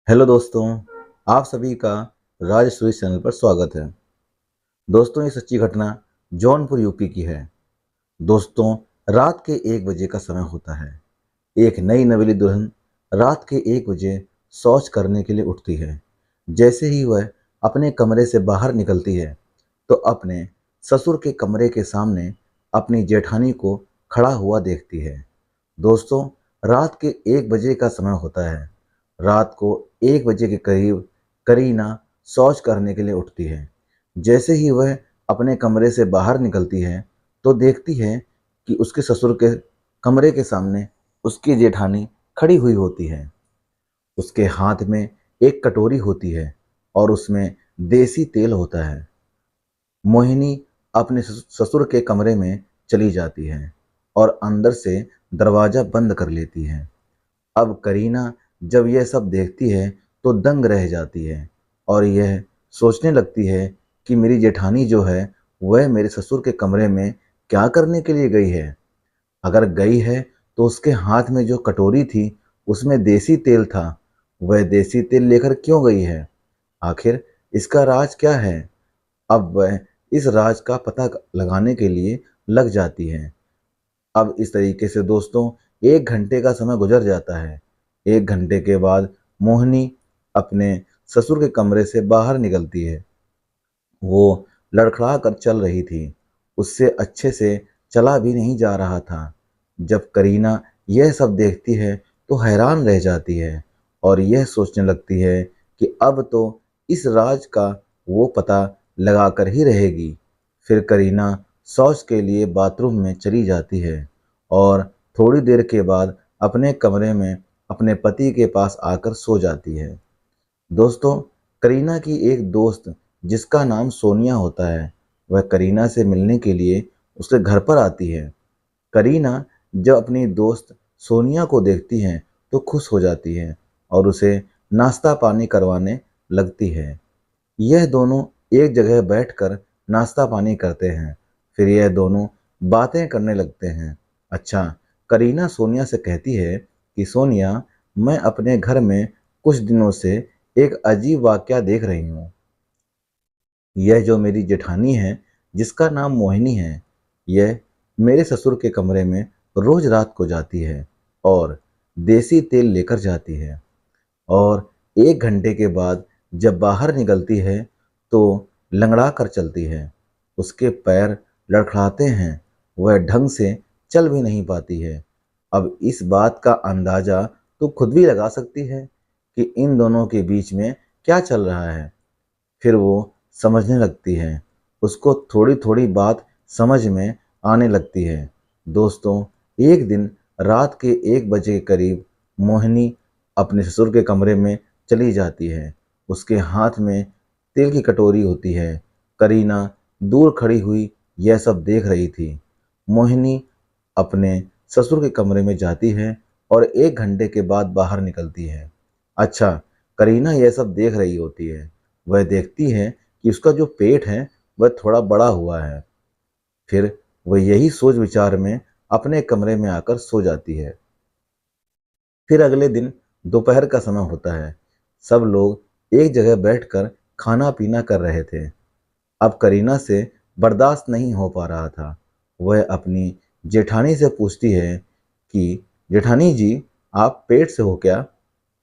Hello दोस्तों, आप सभी का राज स्टोरीज चैनल पर स्वागत है। दोस्तों, ये सच्ची घटना जौनपुर यूपी की है। दोस्तों, रात के 1 बजे का समय होता है। एक नई नवेली दुल्हन रात के 1 बजे शौच करने के लिए उठती है। जैसे ही वह अपने कमरे से बाहर निकलती है तो अपने ससुर के कमरे के सामने अपनी जेठानी को खड़ा हुआ देखती है। दोस्तों, रात के 1 बजे का समय होता है। रात को 1 बजे के करीब करीना शौच करने के लिए उठती है। जैसे ही वह अपने कमरे से बाहर निकलती है तो देखती है कि उसके ससुर के कमरे के सामने उसकी जेठानी खड़ी हुई होती है। उसके हाथ में एक कटोरी होती है और उसमें देसी तेल होता है। मोहिनी अपने ससुर के कमरे में चली जाती है और अंदर से दरवाजा बंद कर लेती है। अब करीना जब यह सब देखती है तो दंग रह जाती है और यह सोचने लगती है कि मेरी जेठानी जो है वह मेरे ससुर के कमरे में क्या करने के लिए गई है। अगर गई है तो उसके हाथ में जो कटोरी थी उसमें देसी तेल था। वह देसी तेल लेकर क्यों गई है? आखिर इसका राज क्या है? अब वह इस राज का पता लगाने के लिए लग जाती है। अब इस तरीके से दोस्तों 1 घंटे का समय गुजर जाता है। 1 घंटे के बाद मोहिनी अपने ससुर के कमरे से बाहर निकलती है। वो लड़खड़ा कर चल रही थी। उससे अच्छे से चला भी नहीं जा रहा था। जब करीना यह सब देखती है तो हैरान रह जाती है और यह सोचने लगती है कि अब तो इस राज का वो पता लगा कर ही रहेगी। फिर करीना शौच के लिए बाथरूम में चली जाती है और थोड़ी देर के बाद अपने कमरे में अपने पति के पास आकर सो जाती है। दोस्तों, करीना की एक दोस्त जिसका नाम सोनिया होता है, वह करीना से मिलने के लिए उसके घर पर आती है। करीना जब अपनी दोस्त सोनिया को देखती है तो खुश हो जाती है और उसे नाश्ता पानी करवाने लगती है। यह दोनों एक जगह बैठकर नाश्ता पानी करते हैं। फिर यह दोनों बातें करने लगते हैं। अच्छा, करीना सोनिया से कहती है कि सोनिया, मैं अपने घर में कुछ दिनों से एक अजीब वाकया देख रही हूँ। यह जो मेरी जेठानी है, जिसका नाम मोहिनी है, यह मेरे ससुर के कमरे में रोज रात को जाती है और देसी तेल लेकर जाती है। और 1 घंटे के बाद जब बाहर निकलती है तो लंगड़ा कर चलती है। उसके पैर लड़खड़ाते हैं। वह ढंग से चल भी नहीं पाती है। अब इस बात का अंदाजा तो खुद भी लगा सकती है कि इन दोनों के बीच में क्या चल रहा है। फिर वो समझने लगती है। उसको थोड़ी थोड़ी बात समझ में आने लगती है। दोस्तों, एक दिन रात के 1 बजे के करीब मोहिनी अपने ससुर के कमरे में चली जाती है। उसके हाथ में तेल की कटोरी होती है। करीना दूर खड़ी हुई यह सब देख रही थी। मोहिनी अपने ससुर के कमरे में जाती है और 1 घंटे के बाद बाहर निकलती है। अच्छा, करीना यह सब देख रही होती है। वह देखती है कि उसका जो पेट है वह थोड़ा बड़ा हुआ है। फिर वह यही सोच विचार में अपने कमरे में आकर सो जाती है। फिर अगले दिन दोपहर का समय होता है। सब लोग एक जगह बैठकर खाना पीना कर रहे थे। अब करीना से बर्दाश्त नहीं हो पा रहा था। वह अपनी जेठानी से पूछती है कि जेठानी जी, आप पेट से हो क्या?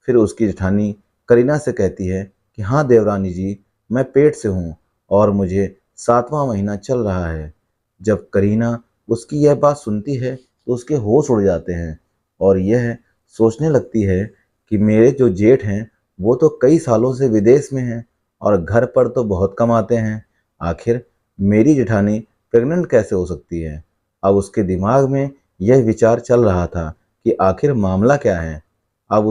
फिर उसकी जेठानी करीना से कहती है कि हाँ देवरानी जी, मैं पेट से हूँ और मुझे 7वां महीना चल रहा है। जब करीना उसकी यह बात सुनती है तो उसके होश उड़ जाते हैं और यह सोचने लगती है कि मेरे जो जेठ हैं वो तो कई सालों से विदेश में हैं और घर पर तो बहुत कम आते हैं। आखिर मेरी जेठानी प्रेग्नेंट कैसे हो सकती है? अब उसके दिमाग में यह विचार चल रहा था कि आखिर मामला क्या है। अब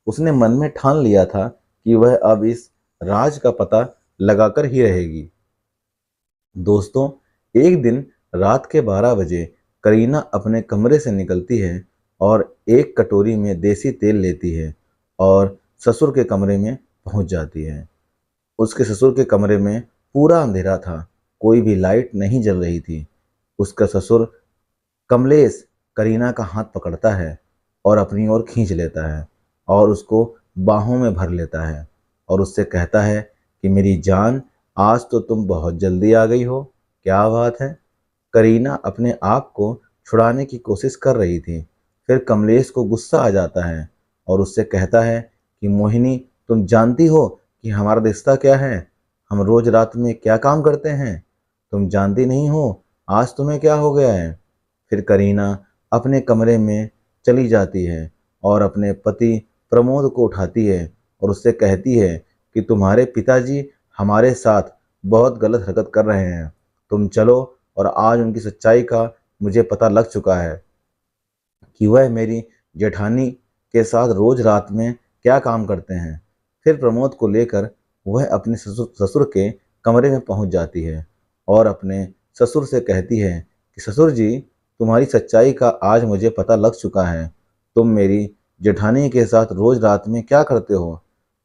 उसने मन में ठान लिया था कि वह अब इस राज का पता लगाकर ही रहेगी। दोस्तों, एक दिन रात के 12 बजे करीना अपने कमरे से निकलती है और एक कटोरी में देसी तेल लेती है और ससुर के कमरे में पहुंच जाती है। उसके ससुर के कमरे में पूरा अंधेरा था। कोई भी लाइट नहीं जल रही थी। उसका ससुर कमलेश करीना का हाथ पकड़ता है और अपनी ओर खींच लेता है और उसको बाहों में भर लेता है और उससे कहता है कि मेरी जान, आज तो तुम बहुत जल्दी आ गई हो, क्या बात है। करीना अपने आप को छुड़ाने की कोशिश कर रही थी। फिर कमलेश को गुस्सा आ जाता है और उससे कहता है कि मोहिनी, तुम जानती हो कि हमारा रिश्ता क्या है, हम रोज रात में क्या काम करते हैं। तुम जानती नहीं हो आज तुम्हें क्या हो गया है। फिर करीना अपने कमरे में चली जाती है और अपने पति प्रमोद को उठाती है और उससे कहती है कि तुम्हारे पिताजी हमारे साथ बहुत गलत हरकत कर रहे हैं, तुम चलो। और आज उनकी सच्चाई का मुझे पता लग चुका है कि वह मेरी जेठानी के साथ रोज रात में क्या काम करते हैं। फिर प्रमोद को लेकर वह अपने ससुर के कमरे में पहुंच जाती है और अपने ससुर से कहती है कि ससुर जी, तुम्हारी सच्चाई का आज मुझे पता लग चुका है, तुम मेरी जेठानी के साथ रोज रात में क्या करते हो।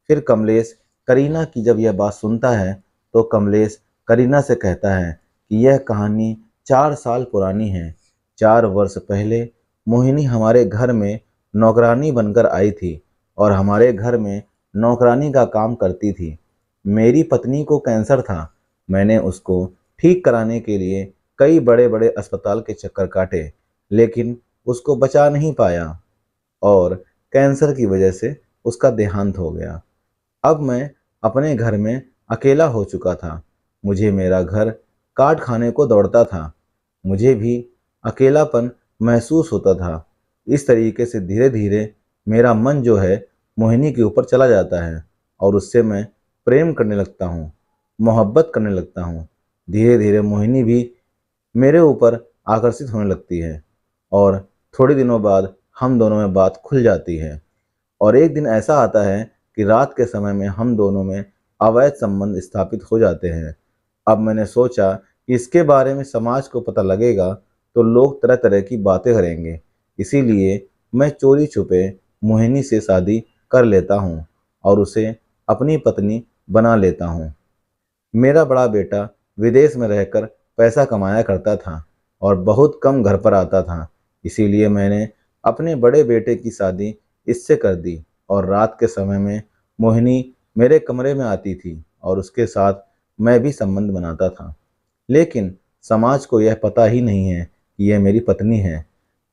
फिर कमलेश करीना की जब यह बात सुनता है तो कमलेश करीना से कहता है कि यह कहानी 4 साल पुरानी है। 4 वर्ष पहले मोहिनी हमारे घर में नौकरानी बनकर आई थी और हमारे घर में नौकरानी का काम करती थी। मेरी पत्नी को कैंसर था। मैंने उसको ठीक कराने के लिए कई बड़े बड़े अस्पताल के चक्कर काटे, लेकिन उसको बचा नहीं पाया और कैंसर की वजह से उसका देहांत हो गया। अब मैं अपने घर में अकेला हो चुका था। मुझे मेरा घर काट खाने को दौड़ता था। मुझे भी अकेलापन महसूस होता था। इस तरीके से धीरे धीरे मेरा मन जो है मोहिनी के ऊपर चला जाता है और उससे मैं प्रेम करने लगता हूँ, मोहब्बत करने लगता हूँ। धीरे धीरे मोहिनी भी मेरे ऊपर आकर्षित होने लगती है और थोड़े दिनों बाद हम दोनों में बात खुल जाती है। और एक दिन ऐसा आता है कि रात के समय में हम दोनों में अवैध संबंध स्थापित हो जाते हैं। अब मैंने सोचा कि इसके बारे में समाज को पता लगेगा तो लोग तरह तरह की बातें करेंगे, इसीलिए मैं चोरी छुपे मोहिनी से शादी कर लेता हूँ और उसे अपनी पत्नी बना लेता हूँ। मेरा बड़ा बेटा विदेश में रहकर पैसा कमाया करता था और बहुत कम घर पर आता था, इसीलिए मैंने अपने बड़े बेटे की शादी इससे कर दी और रात के समय में मोहिनी मेरे कमरे में आती थी और उसके साथ मैं भी संबंध बनाता था। लेकिन समाज को यह पता ही नहीं है कि यह मेरी पत्नी है।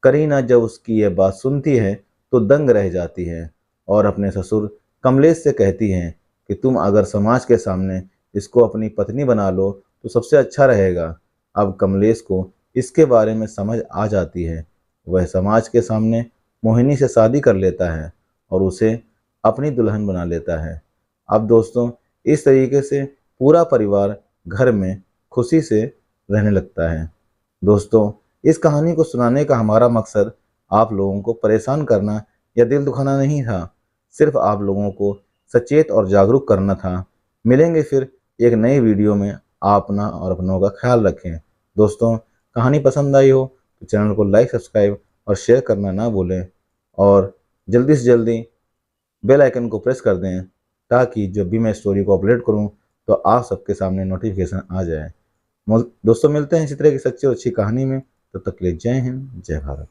करीना जब उसकी यह बात सुनती है तो दंग रह जाती है और अपने ससुर कमलेश से कहती है कि तुम अगर समाज के सामने इसको अपनी पत्नी बना लो तो सबसे अच्छा रहेगा। अब कमलेश को इसके बारे में समझ आ जाती है। वह समाज के सामने मोहिनी से शादी कर लेता है और उसे अपनी दुल्हन बना लेता है। अब दोस्तों, इस तरीके से पूरा परिवार घर में खुशी से रहने लगता है। दोस्तों, इस कहानी को सुनाने का हमारा मकसद आप लोगों को परेशान करना या दिल दुखाना नहीं था, सिर्फ आप लोगों को सचेत और जागरूक करना था। मिलेंगे फिर एक नई वीडियो में। आप अपना और अपनों का ख्याल रखें। दोस्तों, कहानी पसंद आई हो तो चैनल को लाइक, सब्सक्राइब और शेयर करना ना भूलें और जल्दी से जल्दी बेल आइकन को प्रेस कर दें ताकि जब भी मैं स्टोरी को अपलोड करूं तो आप सबके सामने नोटिफिकेशन आ जाए। दोस्तों, मिलते हैं इसी तरह की सच्ची और अच्छी कहानी में। तब तक के लिए जय हिंद, जय भारत।